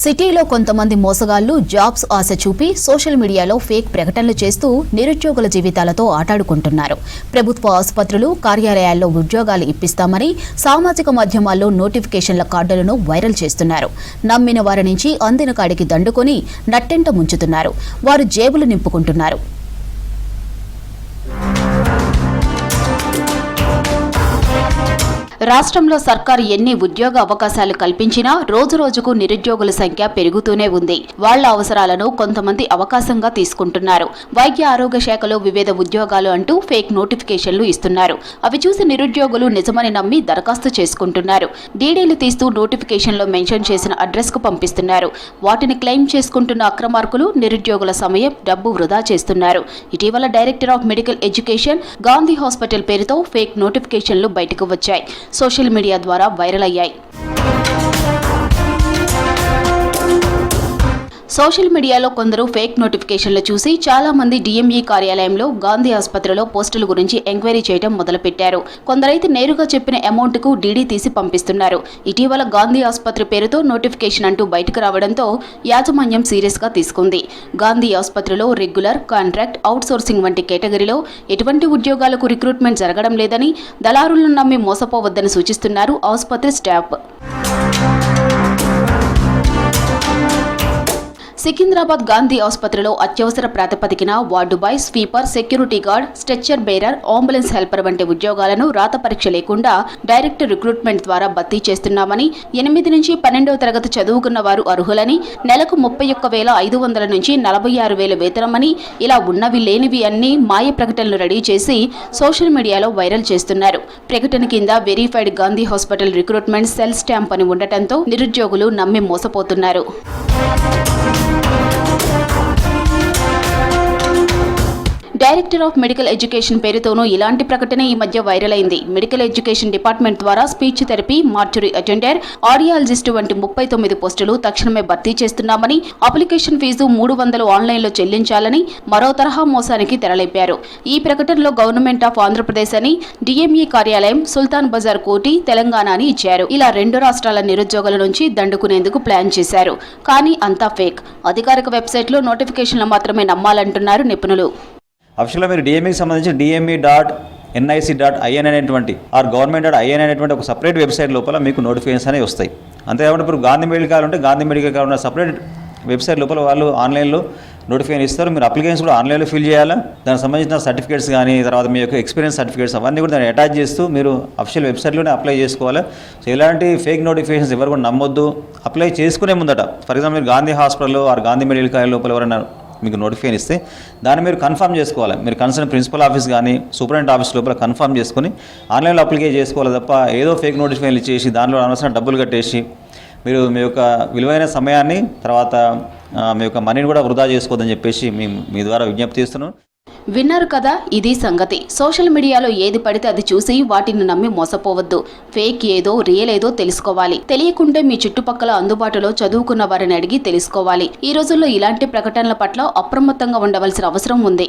సిటీలో కొంతమంది మోసగాళ్లు జాబ్స్ ఆశ చూపి సోషల్ మీడియాలో ఫేక్ ప్రకటనలు చేస్తూ నిరుద్యోగుల జీవితాలతో ఆటాడుకుంటున్నారు. ప్రభుత్వ ఆసుపత్రులు, కార్యాలయాల్లో ఉద్యోగాలు ఇప్పిస్తామని సామాజిక మాధ్యమాల్లో నోటిఫికేషన్ల కార్డులను వైరల్ చేస్తున్నారు. నమ్మిన వారి నుంచి అందిన కాడికి దండుకొని నట్టెంట ముంచుతున్నారు. వారు జేబులు నింపుకుంటున్నారు. రాష్ట్రంలో సర్కారు ఎన్ని ఉద్యోగ అవకాశాలు కల్పించినా రోజురోజుకు నిరుద్యోగుల సంఖ్య పెరుగుతూనే ఉంది. వాళ్ల అవసరాలను కొంతమంది అవకాశంగా తీసుకుంటున్నారు. వైద్య ఆరోగ్య శాఖలో వివిధ ఉద్యోగాలు అంటూ ఫేక్ నోటిఫికేషన్లు ఇస్తున్నారు. అవి చూసి నిరుద్యోగులు నిజమని నమ్మి దరఖాస్తు చేసుకుంటున్నారు. డీడీలు తీస్తూ నోటిఫికేషన్లో మెన్షన్ చేసిన అడ్రస్ కు పంపిస్తున్నారు. వాటిని క్లెయిమ్ చేసుకుంటున్న అక్రమార్కులు నిరుద్యోగుల సమయం, డబ్బు వృధా చేస్తున్నారు. ఇటీవల director of medical education Gandhi hospital పేరుతో ఫేక్ నోటిఫికేషన్లు బయటకు వచ్చాయి. సోషల్ మీడియా ద్వారా వైరల్ అయ్యాయి. సోషల్ మీడియాలో కొందరు ఫేక్ నోటిఫికేషన్లు చూసి చాలా మంది డిఎంఈ కార్యాలయంలో, గాంధీ ఆసుపత్రిలో పోస్టుల గురించి ఎంక్వైరీ చేయడం మొదలుపెట్టారు. కొందరైతే నేరుగా చెప్పిన అమౌంట్ కు డీడీ తీసి పంపిస్తున్నారు. ఇటీవల గాంధీ ఆసుపత్రి పేరుతో నోటిఫికేషన్ అంటూ బయటకు రావడంతో యాజమాన్యం సీరియస్ గా తీసుకుంది. గాంధీ ఆసుపత్రిలో రెగ్యులర్, కాంట్రాక్ట్, అవుట్ సోర్సింగ్ వంటి కేటగిరీలో ఎటువంటి ఉద్యోగాలకు రిక్రూట్మెంట్ జరగడం లేదని, దళారులను నమ్మి మోసపోవద్దని సూచిస్తున్నారు ఆసుపత్రి స్టాఫ్. సికింద్రాబాద్ గాంధీ ఆసుపత్రిలో అత్యవసర ప్రాతిపదికన ward boy, sweeper, security guard, stretcher bearer, ambulance helper వంటి ఉద్యోగాలను రాత పరీక్ష లేకుండా డైరెక్ట్ రిక్రూట్మెంట్ ద్వారా భర్తీ చేస్తున్నామని, 8 నుంచి 12వ తరగతి చదువుకున్న వారు అర్హులని, నెలకు 31,500 నుంచి 46,000 వేతనమని, ఇలా ఉన్నవి లేనివి అన్ని మాయ ప్రకటనలు రెడీ చేసి సోషల్ మీడియాలో వైరల్ చేస్తున్నారు. ప్రకటన కింద verified Gandhi hospital recruitment cell stamp అని ఉండటంతో నిరుద్యోగులు నమ్మి మోసపోతున్నారు. డైరెక్టర్ ఆఫ్ మెడికల్ ఎడ్యుకేషన్ పేరుతోనూ ఇలాంటి ప్రకటన ఈ మధ్య వైరల్ అయింది. మెడికల్ ఎడ్యుకేషన్ డిపార్ట్మెంట్ ద్వారా speech therapy, mortuary attender, audiologist వంటి 39 పోస్టులు తక్షణమే భర్తీ చేస్తున్నామని, అప్లికేషన్ ఫీజు 300 ఆన్లైన్లో చెల్లించాలని మరో తరహా మోసానికి తెరలేపారు. ఈ ప్రకటనలో గవర్నమెంట్ ఆఫ్ ఆంధ్రప్రదేశ్ అని, డిఎంఈ కార్యాలయం, సుల్తాన్ బజార్ కోటి, తెలంగాణ అని ఇచ్చారు. ఇలా 2 రాష్ట్రాల నిరుద్యోగుల నుంచి దండుకునేందుకు ప్లాన్ చేశారు. కానీ అంతా ఫేక్. అధికారిక వెబ్సైట్లో నోటిఫికేషన్లు మాత్రమే నమ్మాలంటున్నారు నిపుణులు. అఫీషియల్గా మీరు డిఎంఈకి సంబంధించి DME.NIC.in అనేటువంటి government.in అనేటువంటి ఒక సపరేట్ వెబ్సైట్ లోపల మీకు నోటిఫికేషన్స్ అనేవి వస్తాయి. అంతేకాకుండా ఇప్పుడు గాంధీ మెడికల్ ఉంటే గాంధీ మెడికల్ ఉన్న సపరేట్ వెబ్సైట్ లోపల వాళ్ళు ఆన్లైన్లో నోటిఫికేషన్ ఇస్తారు. మీరు అప్లికేషన్స్ కూడా ఆన్లైన్లో ఫిల్ చేయాలా. దానికి సంబంధించిన సర్టిఫికేట్స్ కానీ, తర్వాత మీ యొక్క ఎక్స్పీరియన్స్ సర్టిఫికేట్స్ అవన్నీ కూడా దాన్ని అటాచ్ చేస్తూ మీరు అఫీషియల్ వెబ్సైట్లోనే అప్లై చేసుకోవాలి. సో ఇలాంటి ఫేక్ నోటిఫికేషన్స్ ఎవరు కూడా నమ్మొద్దు. అప్లై చేసుకునే ముందట, ఫర్ ఎగ్జాంపుల్ మీరు గాంధీ హాస్పిటల్లో గాంధీ మెడికల్ కాలేజ్ లోపల ఎవరైనా మీకు నోటిఫికేషన్ ఇస్తే దాన్ని మీరు కన్ఫర్మ్ చేసుకోవాలి. మీరు కన్సర్న్ ప్రిన్సిపల్ ఆఫీస్ కానీ సూపరింటెండెంట్ ఆఫీస్ లోపల కన్ఫర్మ్ చేసుకుని ఆన్లైన్లో అప్లికేషన్ చేసుకోవాలి తప్ప ఏదో ఫేక్ నోటిఫికేషన్ ఇచ్చేసి దానిలో అనవసరం డబ్బులు కట్టేసి మీరు మీ యొక్క విలువైన సమయాన్ని, తర్వాత మీ యొక్క మనీని కూడా వృధా చేసుకోవద్దని చెప్పేసి మీ ద్వారా విజ్ఞప్తి చేస్తున్నాను. విన్నారు కదా, ఇది సంగతి. సోషల్ మీడియాలో ఏది పడితే అది చూసి వాటిని నమ్మి మోసపోవద్దు. ఫేక్ ఏదో, రియల్ ఏదో తెలుసుకోవాలి. తెలియకుంటే మీ చుట్టుపక్కల అందుబాటులో చదువుకున్న వారిని అడిగి తెలుసుకోవాలి. ఈ రోజుల్లో ఇలాంటి ప్రకటనల పట్ల అప్రమత్తంగా ఉండవలసిన అవసరం ఉంది.